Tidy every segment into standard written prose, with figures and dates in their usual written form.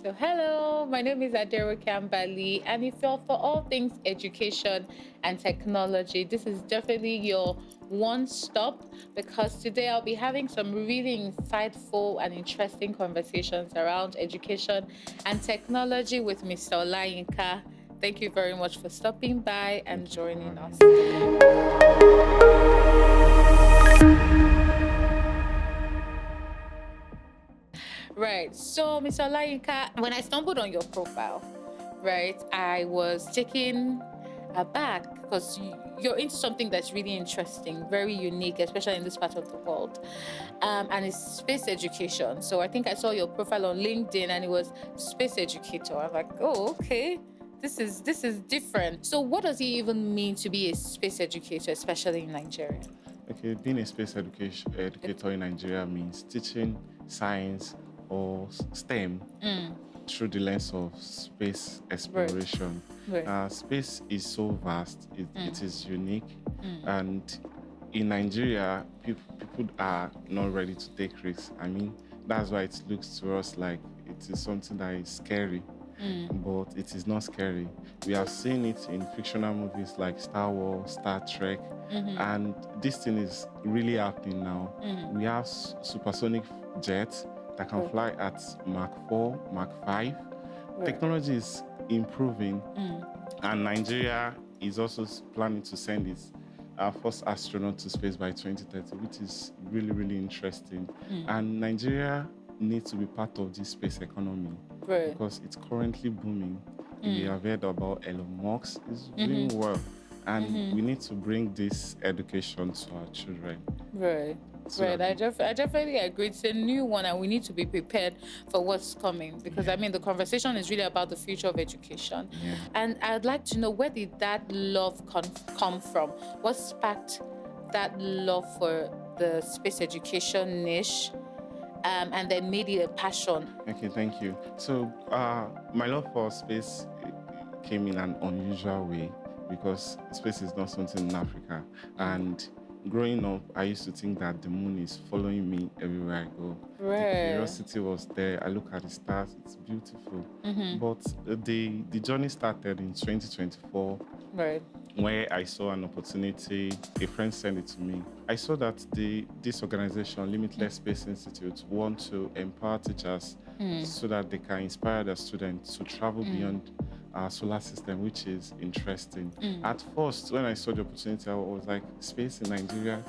So, hello, my name is Aderonke Ambali, and if you're for all things education and technology, this is definitely your one stop because today I'll be having some really insightful and interesting conversations around education and technology with Mr. Olayinka. Thank you very much for stopping by and Thank you for joining us. having me. Right. So, Mr. Olayinka, when I stumbled on your profile, right, I was taken aback because you're into something that's really interesting, very unique, especially in this part of the world, and it's space education. So I think I saw your profile on LinkedIn, and it was space educator. I'm like, oh, okay. This is different. So, what does it even mean to be a space educator, especially in Nigeria? Okay, being a space educator in Nigeria means teaching science or STEM Mm, through the lens of space right, exploration. right. Space is so vast, it Mm, is unique, mm, and in Nigeria, people are not ready to take risks. I mean, that's why it looks to us like it is something that is scary, mm. but it is not scary. We have seen it in fictional movies like Star Wars, Star Trek, Mm-hmm. and this thing is really happening now. Mm-hmm. We have supersonic jets that can Right. fly at Mach 4, Mach 5. Right. Technology is improving, Mm. and Nigeria is also planning to send its first astronaut to space by 2030, which is really, really interesting. Mm. And Nigeria needs to be part of this space economy Right. because it's currently booming. We Mm. have heard about Elon Musk is doing Mm-hmm. well, and Mm-hmm. we need to bring this education to our children Right. so Right. that they, I definitely agree. It's a new one, and we need to be prepared for what's coming because I yeah, mean, the conversation is really about the future of education. yeah. And I'd like to know, where did that love come from? What sparked that love for the space education niche, and then made it a passion? Okay, thank you. So, my love for space came in an unusual way because space is not something in Africa. Mm. And growing up, I used to think that the moon is following me everywhere I go. The Right. curiosity was there. I look at the stars; it's beautiful. Mm-hmm. But the journey started in 2024 Right. where I saw an opportunity. A friend sent it to me. I saw that this organization, Limitless Space Institute, want to empower teachers Mm. so that they can inspire their students to travel Mm. beyond our solar system, which is interesting. Mm. At first, when I saw the opportunity, I was like, space in Nigeria.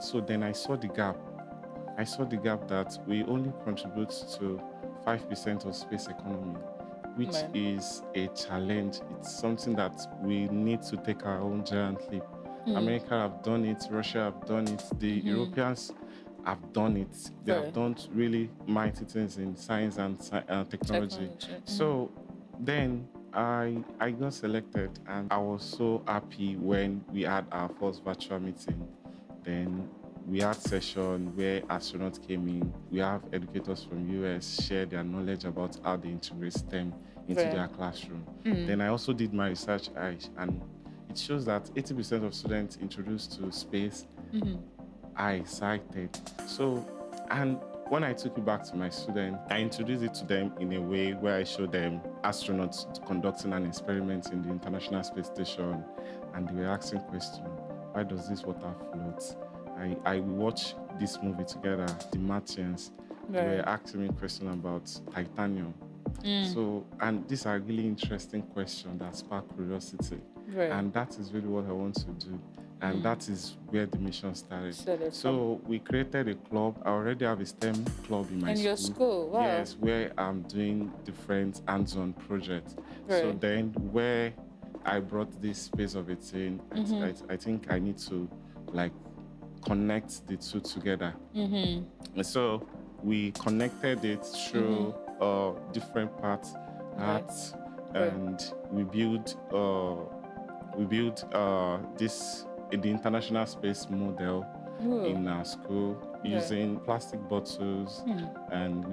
So then I saw the gap. I saw the gap that we only contribute to 5% of space economy, which Right. is a challenge. It's something that we need to take our own giant leap. Mm. America have done it, Russia have done it, the Mm-hmm. Europeans have done it. They have Right. done really mighty things in science and technology. Technology. Mm-hmm. So then I got selected, and I was so happy when we had our first virtual meeting. Then we had session where astronauts came in. We have educators from US share their knowledge about how they integrate STEM into Right. their classroom. Mm. Then I also did my research, and it shows that 80% of students introduced to space Mm-hmm. are excited. So, and when I took it back to my students, I introduced it to them in a way where I showed them astronauts conducting an experiment in the International Space Station, and they were asking questions. Why does this water float? I watched this movie together, The Martians. They were Right. asking me questions about titanium. Mm. So, and these are really interesting questions that spark curiosity. Right. And that is really what I want to do. And Mm. that is where the mission started. Started from. So we created a club. I already have a STEM club in my In your school. school. Wow. Yes, where I'm doing different hands-on projects. So Right. then where I brought this space of it in, Mm-hmm. I think I need to like connect the two together. Mm-hmm. And so we connected it through different parts, Right. arts, Right. and we built this in the international space model Ooh. in our school Yeah. using plastic bottles, Hmm. and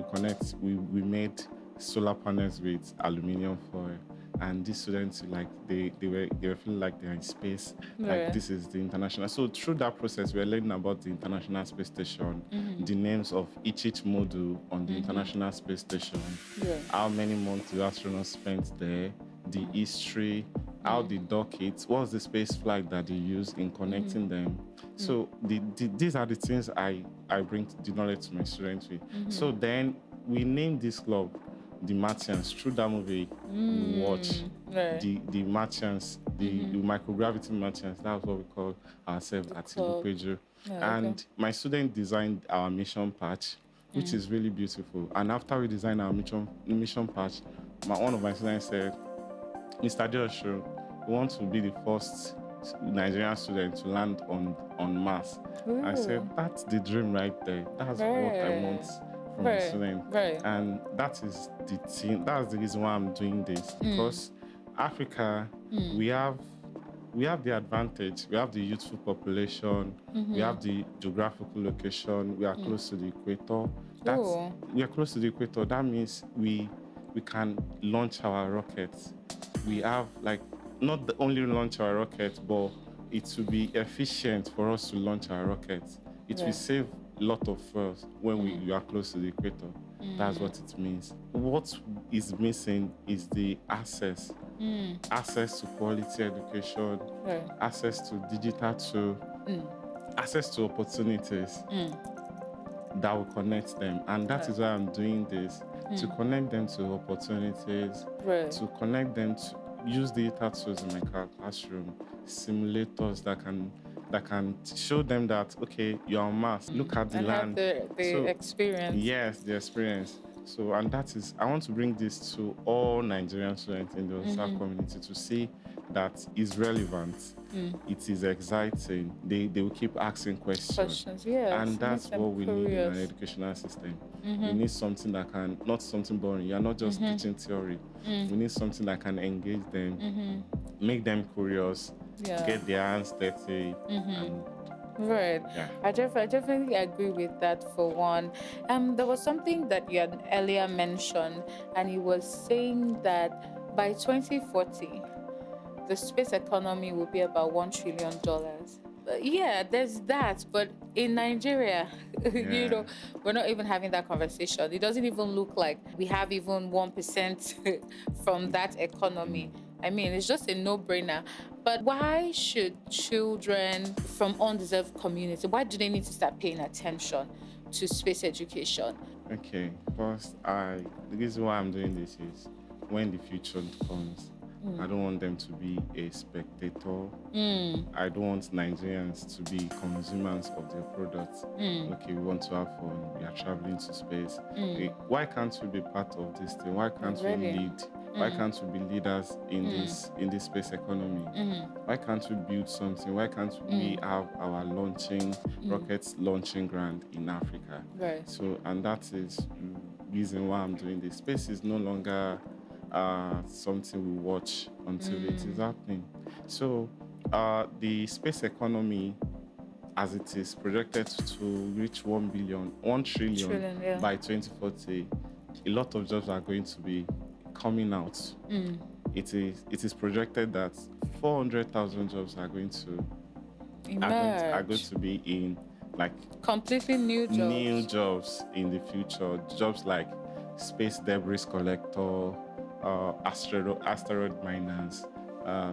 we made solar panels with aluminium foil. and these students they were feeling like they're in space, like Right. this is the international. So through that process, we're learning about the International Space Station, the names of each module on the International Space Station, Yeah. how many months the astronauts spent there, the history, how they dock it, what's the space flight that they use in connecting them. So these are the things I bring the knowledge to my students with. So then we named this club the Martians. Through that movie, we watch Right. the Martians, the microgravity Martians. That's what we call ourselves at club. Ilupeju. Yeah, And my student designed our mission patch, which is really beautiful. And after we designed our mission patch, one of my students said, Mr. Adeosun, we want to be the first Nigerian student to land on Mars. I said, Ooh. that's the dream right there. That's what I Right. want from Right. a student. Right. And that is the thing. That's the reason why I'm doing this. Because Africa, we have the advantage. We have the youthful population. We have the geographical location. We are close to the equator. Ooh. We are close to the equator. That means we can launch our rockets. We have not the only launch our rockets, but it will be efficient for us to launch our rockets. It will save a lot of fuel when we are close to the equator. That's what it means. What is missing is the access. Access to quality education, Right. access to digital tool, access to opportunities that will connect them. And that is why I'm doing this, to connect them to opportunities, Right. to connect them to use digital tools in my classroom, simulators that can show them that, okay, you're on Mars, look at the And have land. the So, experience. yes, the experience. So, and that is, I want to bring this to all Nigerian students in the OSAF community to see that it's relevant. It is exciting. They will keep asking questions. Yes. And that's Make them what we need in an curious. educational system. We need something that not something boring. You're not just teaching theory. We need something that can engage them, make them curious, Yeah. get their hands dirty, and Right. yeah. I definitely agree with that for one. There was something that you had earlier mentioned, and he was saying that by 2040, the space economy will be about $1 trillion. Yeah, there's that. But in Nigeria, Yeah. we're not even having that conversation. It doesn't even look like we have even 1% from that economy. I mean, it's just a no-brainer. But why should children from undeserved community, why do they need to start paying attention to space education? Okay, first, the reason why I'm doing this is when the future comes, I don't want them to be a spectator. I don't want Nigerians to be consumers of their products. Okay, we want to have fun. We are traveling to space. Why can't we be part of this thing? Why can't we Really? lead? Why can't we be leaders in this space economy? Why can't we build something? Why can't we have our rockets launching ground in Africa? Right. So, and that is the reason why I'm doing this. Space is no longer something we watch until it is happening. So, the space economy, as it is projected to reach 1 trillion Yeah. by 2040, a lot of jobs are going to be coming out. It is projected that 400,000 jobs are going to be in Completely new jobs. new jobs in the future. Jobs like space debris collector, asteroid miners,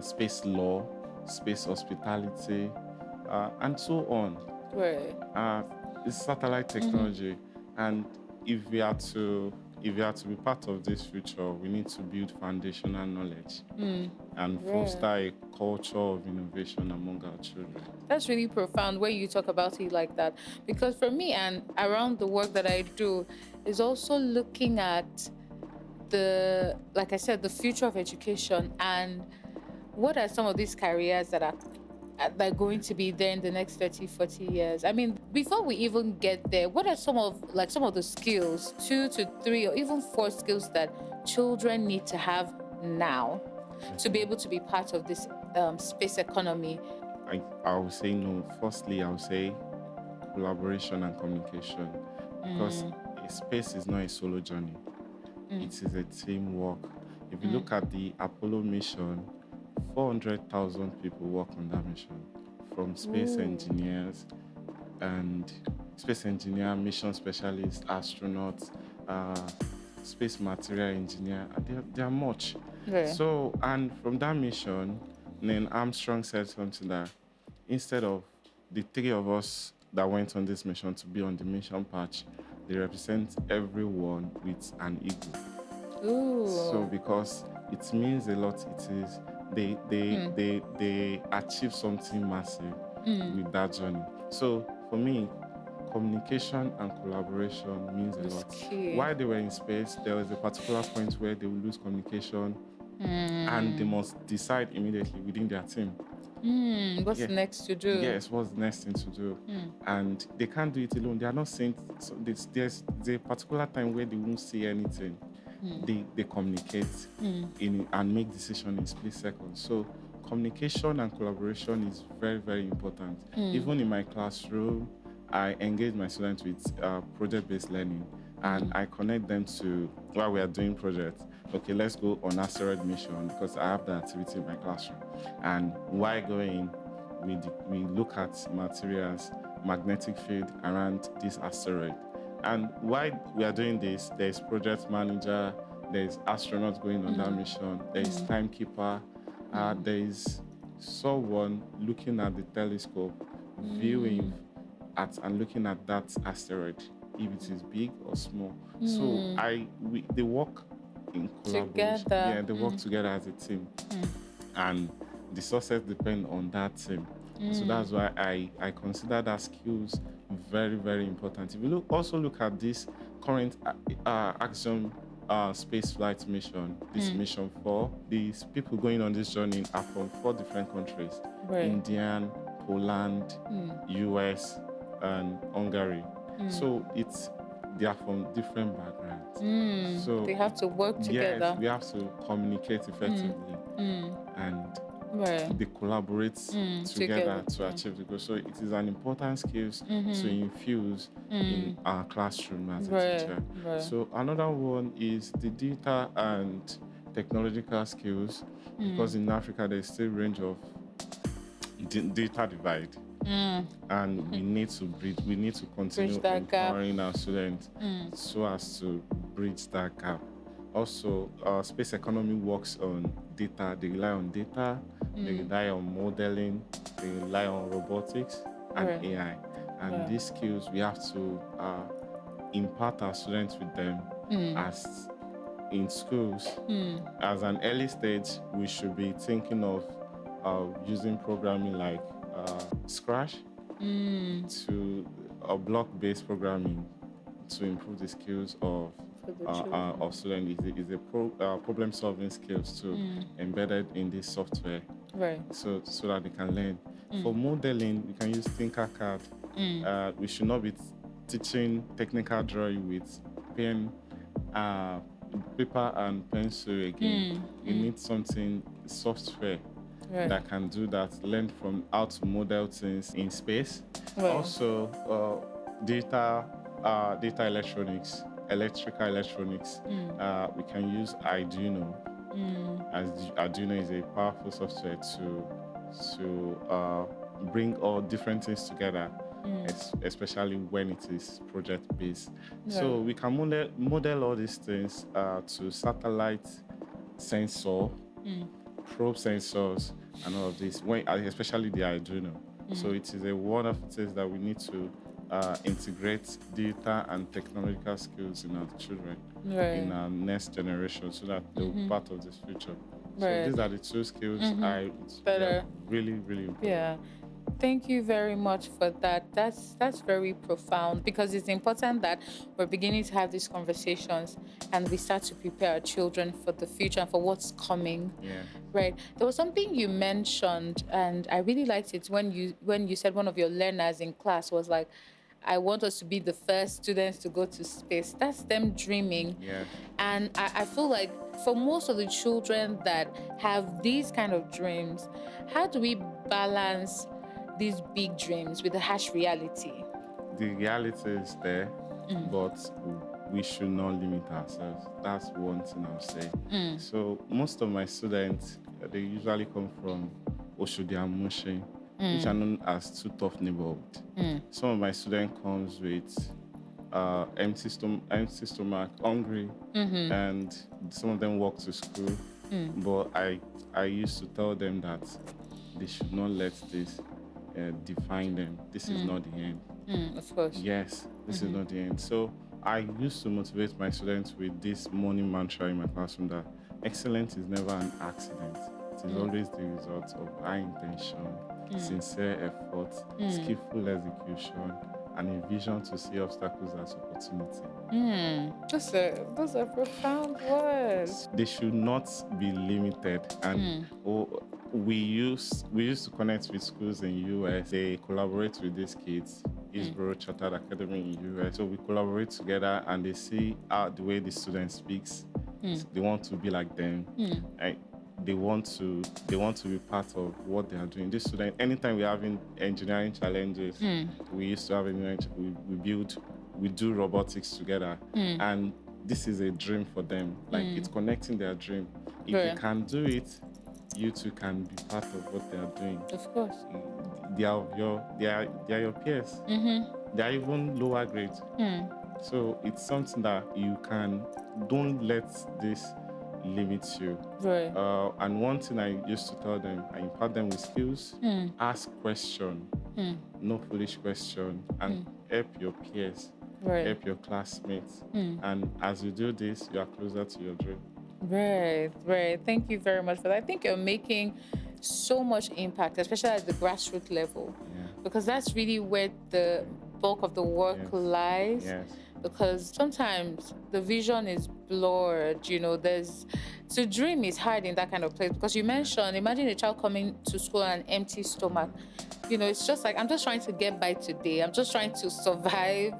space law, space hospitality, and so on. Right. It's satellite technology, and if we are to be part of this future, we need to build foundational knowledge and foster a culture of innovation among our children. That's really profound when you talk about it like that. Because for me and around the work that I do is also looking at like I said, the future of education and what are some of these careers that are going to be there in the next 30, 40 years. I mean, before we even get there, what are some of the skills, 2 to 3 or even 4 skills that children need to have now to be able to be part of this space economy? I would say no. Firstly, I would say collaboration and communication, because space is not a solo journey. It is a teamwork. If you look at the Apollo mission, 400,000 people work on that mission, from space Ooh. engineers and mission specialists, astronauts, space material engineer. There are much. Right. So, and from that mission, then Armstrong said something that instead of the three of us that went on this mission to be on the mission patch, they represent everyone with an eagle. Ooh. So because it means a lot, it is they achieve something massive with that journey. So for me, communication and collaboration means a That's lot. key. While they were in space, there was a particular point where they will lose communication and they must decide immediately within their team. What's Yeah. next to do? Yes, what's the next thing to do? And they can't do it alone. They are not saying, so there's a particular time where they won't say anything. They communicate and make decisions in split seconds. So communication and collaboration is very, very important. Even in my classroom, I engage my students with project-based learning, and I connect them to, while we are doing projects, okay, let's go on asteroid mission because I have the activity in my classroom. And while going, we look at materials, magnetic field around this asteroid. And while we are doing this, there's project manager, there's astronauts going on that mission, there's timekeeper, there's someone looking at the telescope, viewing at and looking at that asteroid, if it is big or small. So they work in collaboration. Together. Yeah, they work together as a team, and the success depends on that team. So that's why I consider that skills very, very important. If you also look at this current Axiom space flight mission, this mission 4, these people going on this journey are from 4 different countries: Right. India, Poland, US, and Hungary. So they are from different backgrounds. So They have to work together. yes, we have to communicate effectively, and Right. they collaborate together to achieve the goal. So it is an important skill to infuse in our classroom as a Right. teacher. Right. So another one is the digital and technological skills, because in Africa there's still range of data divide. And we need to continue Bridge that gap. empowering our students so as to bridge that gap. Also, space economy works on data. They rely on data, they rely on modeling, they rely on robotics and Right. AI. And Right. these skills, we have to impart our students with them as in schools. As an early stage, we should be thinking of using programming like Scratch to block-based programming to improve the skills of For the children. students. Is a problem-solving skills too embedded in this software, Right. so that they can learn. For modeling, we can use Tinkercad. We should not be teaching technical drawing with pen, paper and pencil again. You need something software Right. that can do that. Learn from how to model things in space. Right. Also, data electronics, electrical electronics. We can use Arduino. As Arduino is a powerful software to bring all different things together, especially when it is project based. So Right. we can model all these things to satellite sensor, probe sensors, and all of this, especially the Arduino. So it is one of the things that we need to integrate data and technological skills in our children, Right. in our next generation, so that they'll be part of this future. So Right. these are the 2 skills they Better. are really, really important. Yeah. Thank you very much for that. That's very profound, because it's important that we're beginning to have these conversations and we start to prepare our children for the future and for what's coming. Yeah. Right. There was something you mentioned, and I really liked it when you said one of your learners in class was like, I want us to be the first students to go to space. That's them dreaming. Yeah. And I feel like for most of the children that have these kind of dreams, how do we balance these big dreams with the harsh reality? The reality is there, but we should not limit ourselves. That's one thing I'll say. Mm. So most of my students, they usually come from Oshodi and Mushin, which are known as two tough neighborhood. Some of my students comes with empty stomach, hungry, and some of them walk to school. But I used to tell them that they should not let this define them. This is not the end. Of course. Yes, this is not the end. So I used to motivate my students with this morning mantra in my classroom that excellence is never an accident. It is always the result of high intention, sincere effort, skillful execution, and a vision to see obstacles as opportunity. Those are profound words. They should not be limited. And we used to connect with schools in US. They collaborate with these kids. Hillsborough Chartered Academy in US. So we collaborate together, and they see the way the student speaks. They want to be like them. They want to be part of what they are doing. This student, anytime we're having engineering challenges, we used to have we do robotics together, and this is a dream for them. Like it's connecting their dream. If they can do it, you too can be part of what they are doing. Of course. They are your peers. They are even lower grades. So it's something that don't let this limit you. Right. And one thing I used to tell them, I impart them with skills. Ask question, no foolish question, and help your peers, help your classmates. And as you do this, you are closer to your dream. Right. Thank you very much for that. I think you're making so much impact, especially at the grassroots level, because that's really where the bulk of the work lies. Yes. Because sometimes the vision is blurred, to dream is hard in that kind of place. Because you mentioned, imagine a child coming to school on an empty stomach. It's just like, I'm just trying to get by today. I'm just trying to survive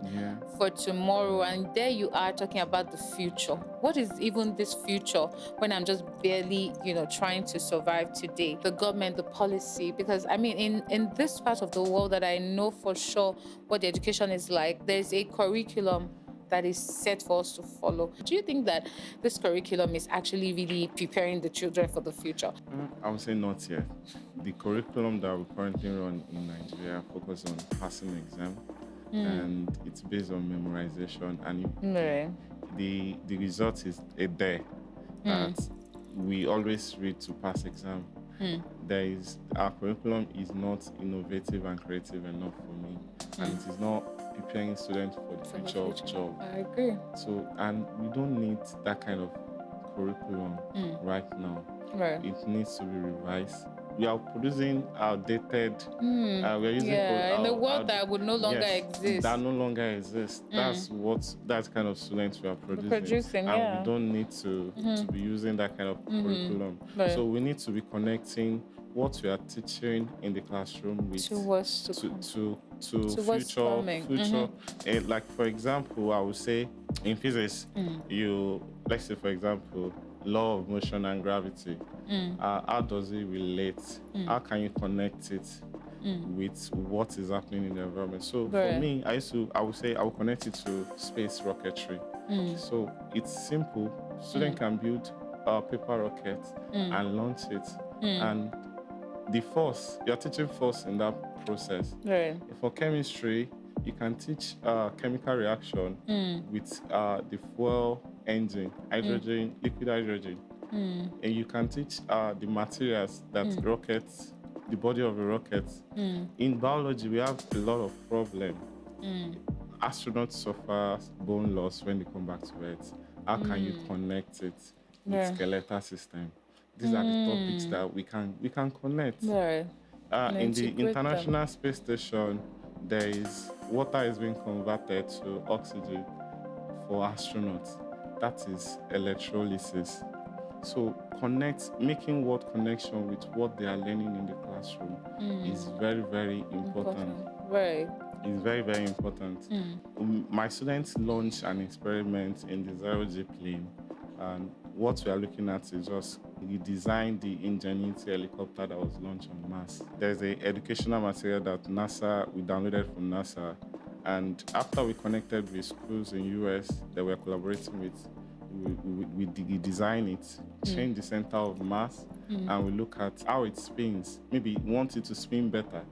for tomorrow. And there you are talking about the future. What is even this future when I'm just barely, trying to survive today? The government, the policy, because in this part of the world that I know for sure what the education is like, there's a curriculum that is set for us to follow. Do you think that this curriculum is actually really preparing the children for the future? I would say not yet. The curriculum that we currently run in Nigeria focuses on passing exam, and it's based on memorization, and the result is there that we always read to pass exam. Our curriculum is not innovative and creative enough for me, and it is not preparing students for the future of job. I agree. So, and we don't need that kind of curriculum right now. Right. It needs to be revised. We are producing outdated. We are using in a world that would no longer exist. That no longer exists. That's kind of students we are producing. And we don't need to be using that kind of curriculum. Right. So we need to be connecting what we are teaching in the classroom with future. Like for example, I would say in physics, let's say for example, law of motion and gravity. How does it relate? How can you connect it with what is happening in the environment? So for me, I would say I will connect it to space rocketry. So it's simple. Student can build a paper rocket and launch it, and the force, you're teaching force in that process. Right. For chemistry, you can teach chemical reaction with the fuel engine, hydrogen, liquid hydrogen. And you can teach the materials that rockets, the body of a rocket. In biology, we have a lot of problems. Astronauts suffer bone loss when they come back to Earth. How can you connect it with skeletal system? These are the topics that we can connect. In the International Space Station, water is being converted to oxygen for astronauts. That is electrolysis. So making what connection with what they are learning in the classroom is very, very important. Right. It's very, very important. My students launch an experiment in the zero-G plane, and what we are looking at is just we designed the Ingenuity helicopter that was launched on Mars. There's an educational material that we downloaded from NASA, And after we connected with schools in US that we're collaborating with, we design it, change the center of mass, and we look at how it spins. Maybe want it to spin better.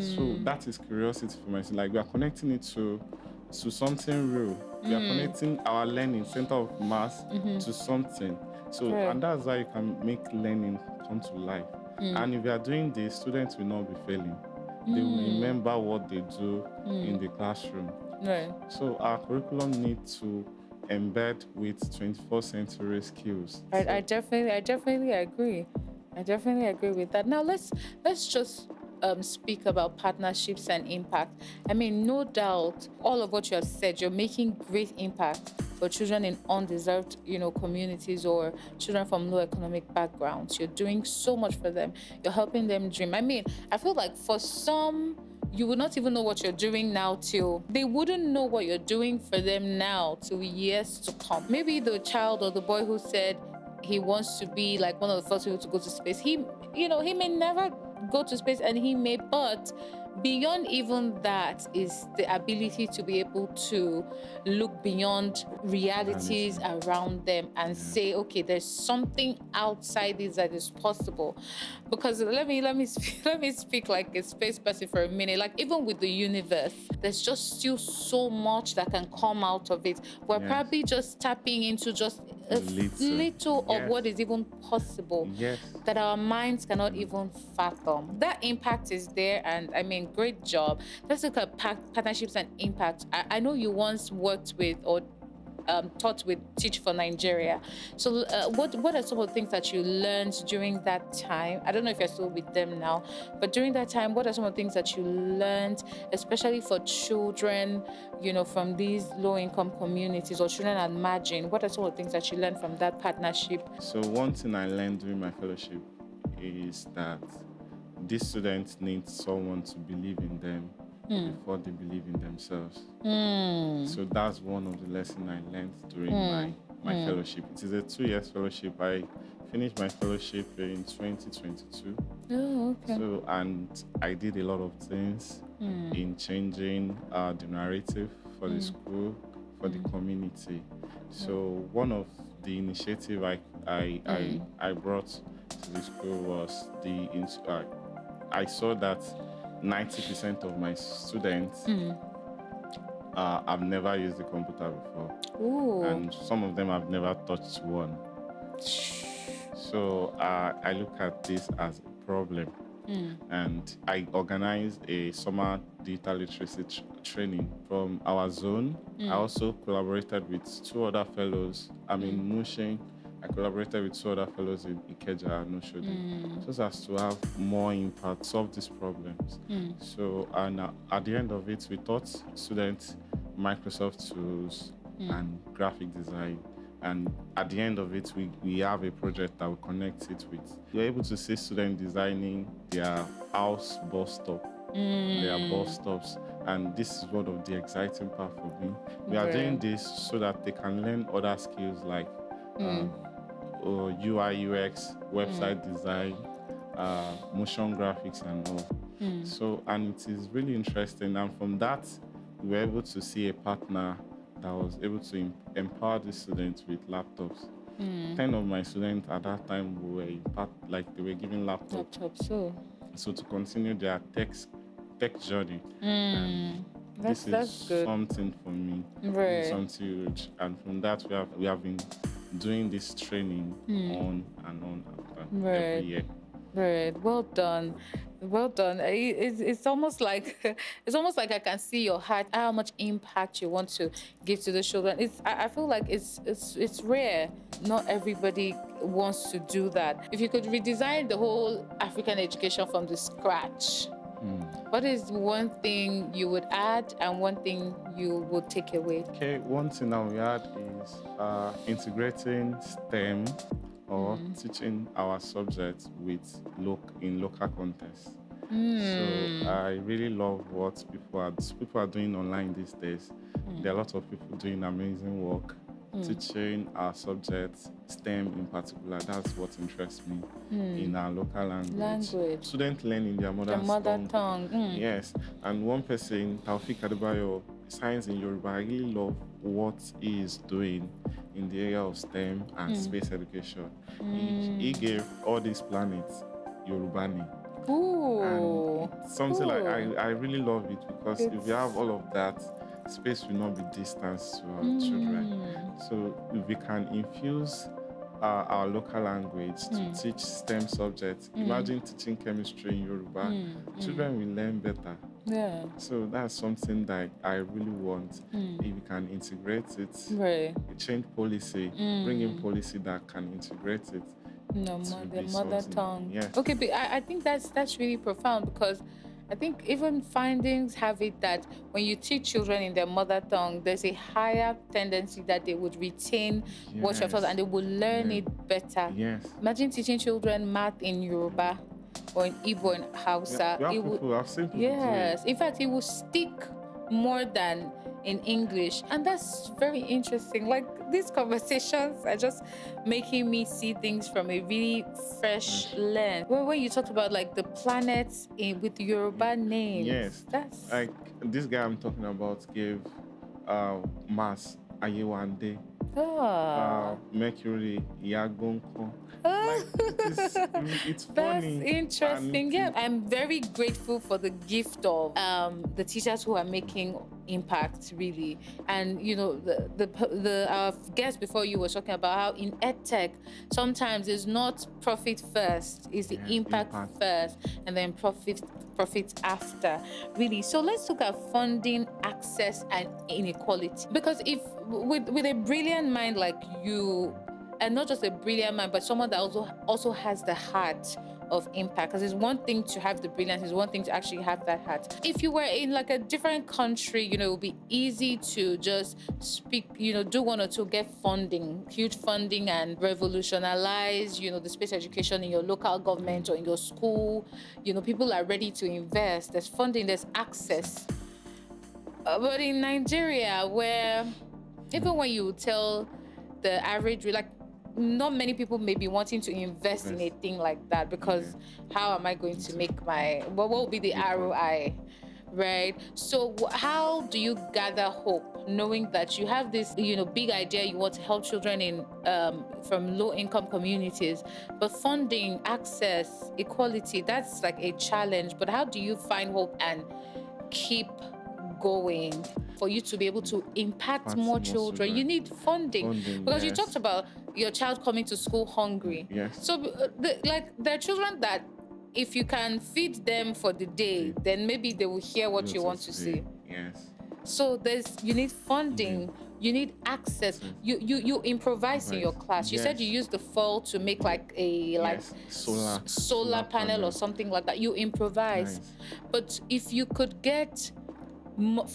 So that is curiosity for myself. Like we are connecting it to something real. We are connecting our learning center of mass to something. So Right. and that's how you can make learning come to life. And if you are doing this, students will not be failing. They will remember what they do in the classroom. Right. So our curriculum needs to embed with 21st century skills. I definitely agree. I definitely agree with that. Now let's just speak about partnerships and impact. I mean, no doubt, all of what you have said, you're making great impact for children in undeserved, communities or children from low economic backgrounds. You're doing so much for them. You're helping them dream. I mean, I feel like for some, you would not even know what you're doing now till they wouldn't know what you're doing for them now till years to come. Maybe the child or the boy who said he wants to be like one of the first people to go to space, he may never go to space, and he may, but beyond even that is the ability to be able to look beyond realities around them and say, okay, there's something outside this that is possible. Because let me speak like a space person for a minute. Like even with the universe, there's just still so much that can come out of it. We're probably just tapping into just a little of what is even possible that our minds cannot even fathom. That impact is there, and I mean, great job. Let's look at partnerships and impact. I know you once worked with or taught with Teach for Nigeria. So what are some of the things that you learned during that time? I don't know if you're still with them now, but during that time, what are some of the things that you learned, especially for children, from these low-income communities or children at margin? What are some of the things that you learned from that partnership? So one thing I learned during my fellowship is that these students need someone to believe in them before they believe in themselves. So that's one of the lessons I learned during my fellowship. It is a 2-year fellowship. I finished my fellowship in 2022. Oh, okay. So, and I did a lot of things in changing the narrative for the school, for the community. So one of the initiative I brought to the school was I saw that 90% of my students have never used the computer before. Ooh. And some of them have never touched one. So I look at this as a problem. And I organized a summer digital literacy training from our zone. I also collaborated with 2 other fellows. I'm in Mushin. I collaborated with 2 other fellows in Ikeja and Oshodi, so as to have more impact, solve these problems. So, and at the end of it, we taught students Microsoft tools and graphic design. And at the end of it, we have a project that will connect it with. You're able to see students designing their house bus stop, their bus stops. And this is one of the exciting part for me. We are doing this so that they can learn other skills like UI, UX, website design, motion graphics and all. So, and it is really interesting. And from that, we were able to see a partner that was able to empower the students with laptops. 10 of my students at that time were they were given laptops. So to continue their tech journey. And this is good. something for me. Right. Something huge. And from that we have been doing this training on and on every year. Right. Well done. Well done. It's almost like I can see your heart, how much impact you want to give to the children. I feel like it's rare. Not everybody wants to do that. If you could redesign the whole African education from the scratch, what is one thing you would add and one thing you would take away? Okay, one thing that we add is integrating STEM or teaching our subjects in local context. So I really love what people are doing online these days. There are a lot of people doing amazing work, teaching our subjects, STEM in particular. That's what interests me in our local language. Students learning their mother tongue. Yes, and one person, Taufik Adebayo, science in Yoruba. I really love what he is doing in the area of STEM and space education. He gave all these planets Yoruba name. Ooh. And it's something like I really love it, because if It's- we have all of that, space will not be distance to our children. So if we can infuse our local language to teach STEM subjects, imagine teaching chemistry in Yoruba, children will learn better. Yeah. So that's something that I really want. If we can integrate it, Right. change policy, bring in policy that can integrate it. No, to the be mother something. tongue. Yes. Okay, but I think that's really profound, because I think even findings have it that when you teach children in their mother tongue, there's a higher tendency that they would retain what you're taught, and they will learn it better. Yes. Imagine teaching children math in Yoruba or in Igbo and Hausa. Yeah, It would, I've seen people yes, in fact, it will stick more than in English, and that's very interesting. Like, these conversations are just making me see things from a really fresh lens. When you talked about like the planets with Yoruba names, Yes. that's like this guy I'm talking about gave Mars Ayewande, Mercury Yagonko. Like, it's That's funny. interesting. Yeah, I'm very grateful for the gift of the teachers who are making impact, really. And you know, the guest before you was talking about how in edtech sometimes it's not profit first, it's the impact first, and then profit after, really. So let's look at funding, access, and inequality. Because if with a brilliant mind like you, and not just a brilliant mind, but someone that also has the heart of impact. Because it's one thing to have the brilliance, it's one thing to actually have that heart. If you were in like a different country, you know, it would be easy to just speak, you know, do one or two, get funding, huge funding, and revolutionize, you know, the space education in your local government or in your school. You know, people are ready to invest. There's funding, there's access. But in Nigeria, where even when you tell the average, like, not many people may be wanting to invest in a thing like that, because how am I going to make my, what will be the ROI, right? So how do you gather hope, knowing that you have this, you know, big idea, you want to help children in from low income communities, but funding, access, equality, that's like a challenge. But how do you find hope and keep going for you to be able to impact more children? You need funding because you talked about your child coming to school hungry. So there are children that if you can feed them for the day, then maybe they will hear what you want to say. So you need funding, you need access. You improvise in your class. You said you use the foil to make like a solar panel or something like that. You improvise. But if you could get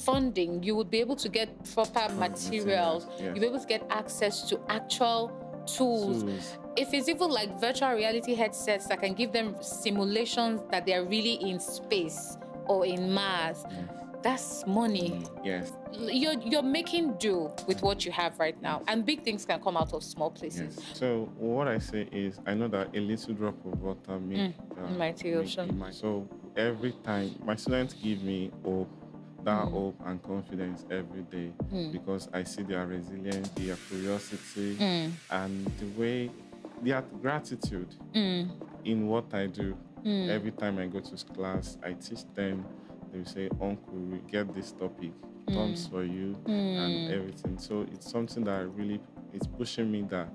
funding, you would be able to get proper materials. You'll be able to get access to actual tools. If it's even like virtual reality headsets that can give them simulations that they're really in space or in Mars, that's money. You're making do with what you have right now, and big things can come out of small places. So what I say is, I know that a little drop of water makes mighty ocean. So every time my students give me hope, that hope and confidence every day, because I see their resilience, their curiosity, and the way, their gratitude in what I do. Every time I go to class, I teach them. They will say, "Uncle, we get this topic, comes for you," and everything. So it's something that really is pushing me that,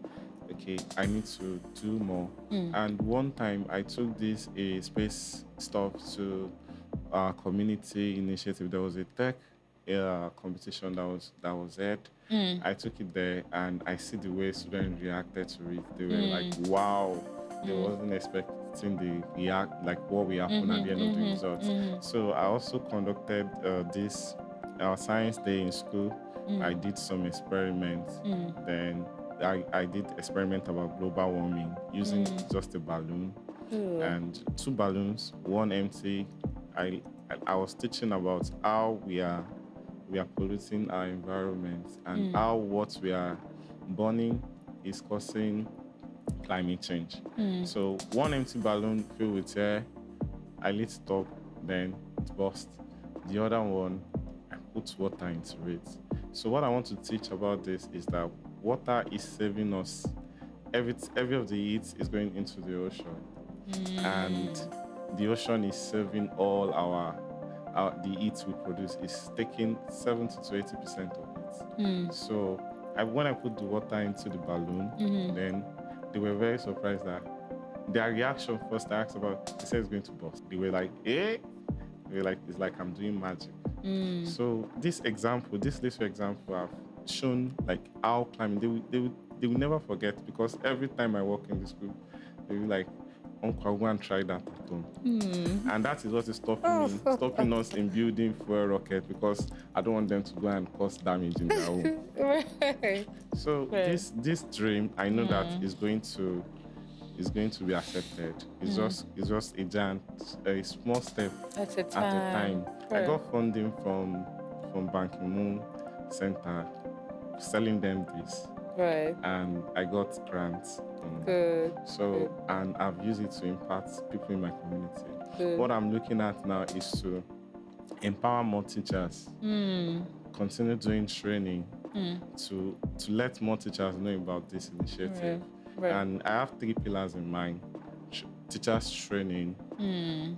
okay, I need to do more. And one time I took this space stuff to our community initiative. There was a tech competition that was held. I took it there, and I see the way students reacted to it. They were like, "Wow!" They wasn't expecting the react like what will happen at the end of the results. So I also conducted this science day in school. I did some experiments. Then I did experiment about global warming using just a balloon and two balloons, one empty. I was teaching about how we are polluting our environment and how what we are burning is causing climate change. So one empty balloon filled with air, I lit it up, then it burst. The other one, put water into it. So what I want to teach about this is that water is saving us. Every of the heat is going into the ocean, and the ocean is saving all the heat we produce. Is taking 70 to 80% of it. So when I put the water into the balloon, then they were very surprised that their reaction first. I asked about. They said it's going to burst. They were like, "Eh?" They were like, "It's like I'm doing magic." So this little example, I've shown like how climbing. They will never forget, because every time I walk in the school, they will like, "Uncle, I'll go and try that at home." And that is what is stopping us in building fuel rocket, because I don't want them to go and cause damage in their home. Right. So this dream, I know that is going to be accepted. It's just a small step At a at a time. time. I got funding from Ban Ki-moon Center, selling them this, Right. and I got grants. Good. So, and I've used it to impact people in my community. Good. What I'm looking at now is to empower more teachers, continue doing training to let more teachers know about this initiative. Right. And I have 3 pillars in mind: teachers training,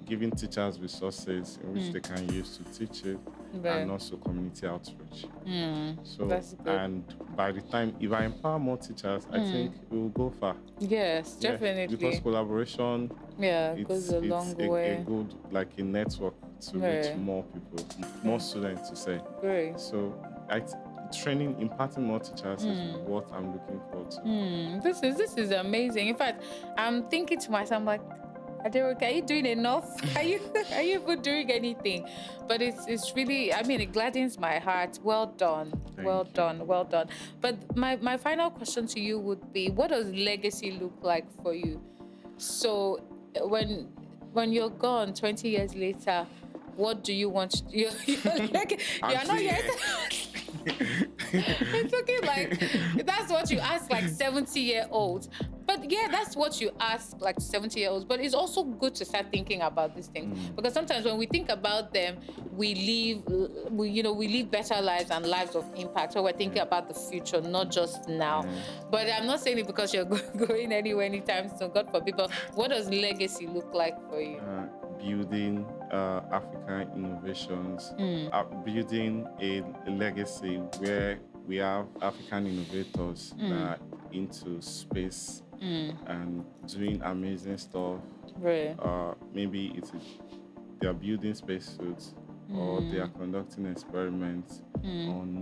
giving teachers resources in which they can use to teach it, Right. and also community outreach. So, That's good. and by the time, if I empower more teachers, I think we will go far. Yes, Yeah, definitely. because collaboration, Goes a long a way. good, like a network to reach Right. more people, more students to say. Great. So training, imparting more teachers is what I'm looking forward to. This is amazing. In fact, I'm thinking to myself, I'm like, Aderonke, are you doing enough? Are you even doing anything? But it's really, I mean, it gladdens my heart. Well done. Well done. Well done. But my final question to you would be, what does legacy look like for you? So when you're gone 20 years later, what do you want? You're not yet. It's okay, like that's what you ask like 70-year-olds. But yeah, that's what you ask like 70-year-olds. But it's also good to start thinking about these things, because sometimes when we think about them, we live better lives and lives of impact. So we're thinking about the future, not just now. But I'm not saying it because you're going anywhere anytime soon, God forbid. But what does legacy look like for you? Building African innovations, building a legacy where we have African innovators that are into space and doing amazing stuff. Right. Maybe they are building spacesuits, or they are conducting experiments on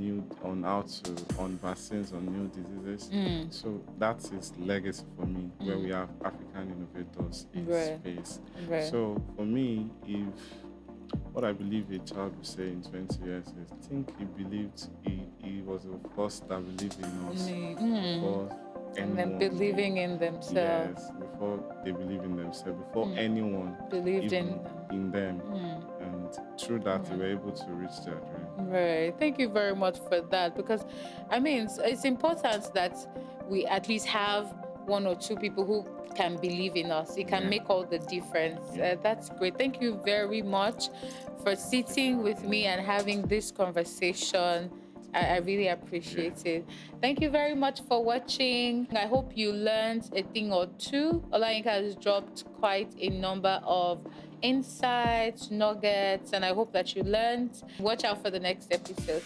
vaccines, on new diseases. So that is legacy for me, where we have African innovators in space. Right. So for me, if what I believe a child will say in 20 years is, I think he was the first that believed in us before And then anyone believing in themselves. Yes, before they believe in themselves, before anyone Believed even in them. And through that, they were able to reach their dream. Right. Thank you very much for that, because I mean, it's important that we at least have 1 or 2 people who can believe in us. It can make all the difference. That's great. Thank you very much for sitting with me and having this conversation. I really appreciate it. Thank you very much for watching. I hope you learned a thing or two. Olayinka has dropped quite a number of insights, nuggets, and I hope that you learned. Watch out for the next episode.